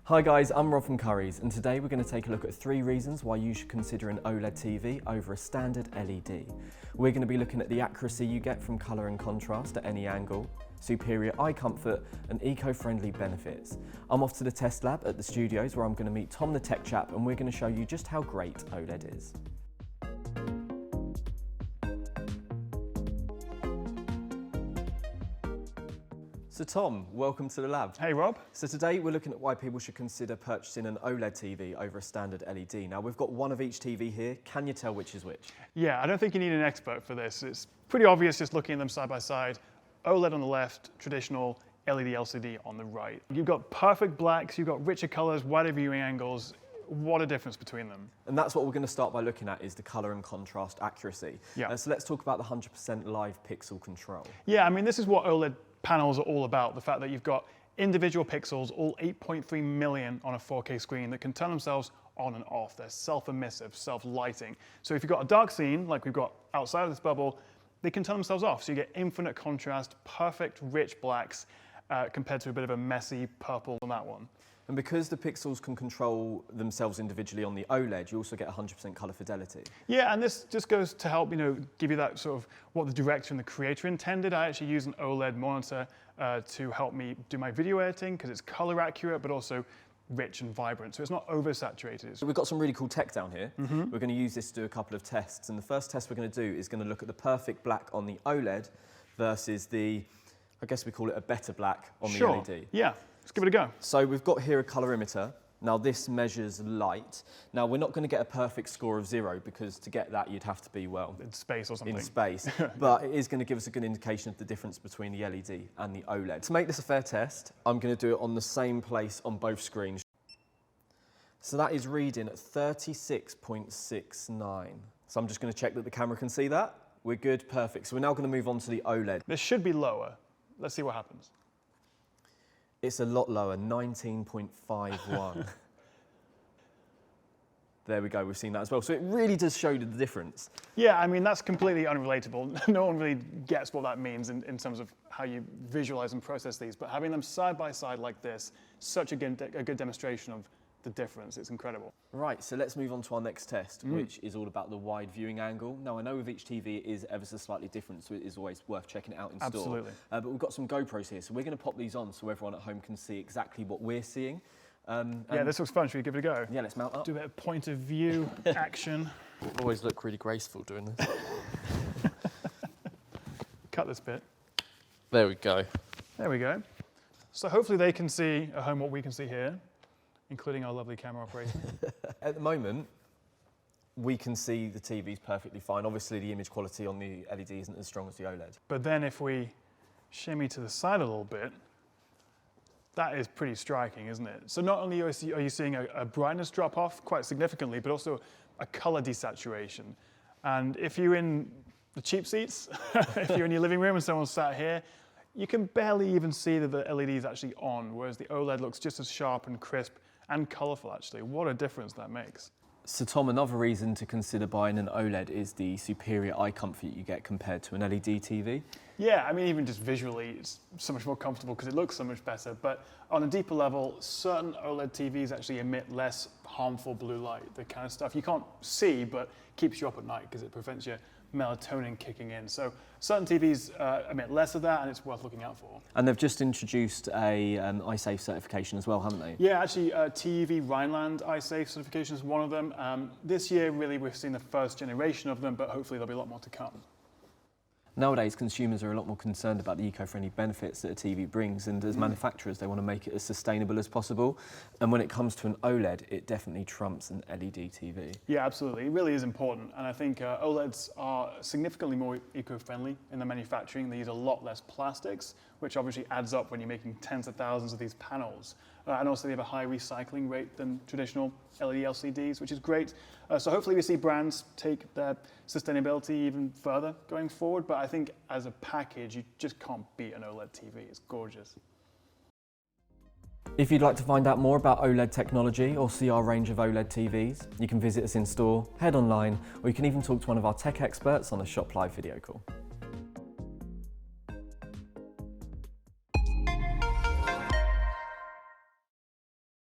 Hi guys, I'm Rob from Currys, and today we're going to take a look at 3 reasons why you should consider an OLED TV over a standard LED. We're going to be looking at the accuracy you get from colour and contrast at any angle, superior eye comfort and eco-friendly benefits. I'm off to the test lab at the studios where I'm going to meet Tom the Tech Chap, and we're going to show you just how great OLED is. So Tom, welcome to the lab. Hey Rob. So today we're looking at why people should consider purchasing an OLED TV over a standard LED. Now we've got one of each TV here. Can you tell which is which? Yeah, I don't think you need an expert for this. It's pretty obvious just looking at them side by side. OLED on the left, traditional LED LCD on the right. You've got perfect blacks, you've got richer colors, wider viewing angles. What a difference between them. And that's what we're going to start by looking at, is the color and contrast accuracy. Yeah. So let's talk about the 100% live pixel control. Yeah, I mean, this is what OLED panels are all about. The fact that you've got individual pixels, all 8.3 million on a 4K screen, that can turn themselves on and off. They're self-emissive, self-lighting. So if you've got a dark scene, like we've got outside of this bubble, they can turn themselves off. So you get infinite contrast, perfect rich blacks, compared to a bit of a messy purple on that one. And because the pixels can control themselves individually on the OLED, you also get 100% color fidelity. Yeah, and this just goes to help, give you that sort of what the director and the creator intended. I actually use an OLED monitor to help me do my video editing because it's color accurate, but also rich and vibrant, so it's not oversaturated. So we've got some really cool tech down here. We're going to use this to do a couple of tests, and the first test we're going to do is going to look at the perfect black on the OLED versus the, I guess we call it a better black on the LED. Yeah. Let's give it a go. So we've got here a colorimeter. Now this measures light. Now we're not going to get a perfect score of 0 because to get that you'd have to be, well, in space or something. In space, but it is going to give us a good indication of the difference between the LED and the OLED. To make this a fair test, I'm going to do it on the same place on both screens. So that is reading at 36.69. So I'm just going to check that the camera can see that. We're good, perfect. So we're now going to move on to the OLED. This should be lower. Let's see what happens. It's a lot lower, 19.51. There we go, we've seen that as well. So it really does show you the difference. Yeah, I mean, that's completely unrelatable. No one really gets what that means in terms of how you visualize and process these, but having them side by side like this, such a good demonstration of the difference. It's incredible. Right, so let's move on to our next test, which is all about the wide viewing angle. Now, I know with each TV it is ever so slightly different, so it is always worth checking it out in store. Absolutely. But we've got some GoPros here, so we're going to pop these on so everyone at home can see exactly what we're seeing. Yeah, this looks fun. Should we give it a go? Yeah, let's mount up. Do a bit of point of view action. Always look really graceful doing this. Cut this bit. There we go. There we go. So hopefully they can see at home what we can see here, including our lovely camera operator. At the moment, we can see the TVs perfectly fine. Obviously, the image quality on the LED isn't as strong as the OLED. But then if we shimmy to the side a little bit, that is pretty striking, isn't it? So not only are you seeing a brightness drop off quite significantly, but also a color desaturation. And if you're in the cheap seats, if you're in your living room and someone's sat here, you can barely even see that the LED is actually on, whereas the OLED looks just as sharp and crisp and colorful, actually. What a difference that makes. So Tom, another reason to consider buying an OLED is the superior eye comfort you get compared to an LED TV. Yeah, I mean, even just visually, it's so much more comfortable because it looks so much better. But on a deeper level, certain OLED TVs actually emit less harmful blue light, the kind of stuff you can't see, but keeps you up at night because it prevents your melatonin kicking in. So certain TVs emit less of that, and it's worth looking out for. And they've just introduced a iSafe certification as well, haven't they? Yeah, actually, TUV Rhineland iSafe certification is one of them. This year, really, we've seen the first generation of them, but hopefully there'll be a lot more to come. Nowadays, consumers are a lot more concerned about the eco-friendly benefits that a TV brings, and as manufacturers, they want to make it as sustainable as possible. And when it comes to an OLED, it definitely trumps an LED TV. Yeah, absolutely. It really is important. And I think OLEDs are significantly more eco-friendly in the manufacturing. They use a lot less plastics, which obviously adds up when you're making tens of thousands of these panels. And also they have a high recycling rate than traditional LED LCDs, which is great. So hopefully we see brands take their sustainability even further going forward. But I think as a package, you just can't beat an OLED TV. It's gorgeous. If you'd like to find out more about OLED technology or see our range of OLED TVs, you can visit us in store, head online, or you can even talk to one of our tech experts on a Shop Live video call.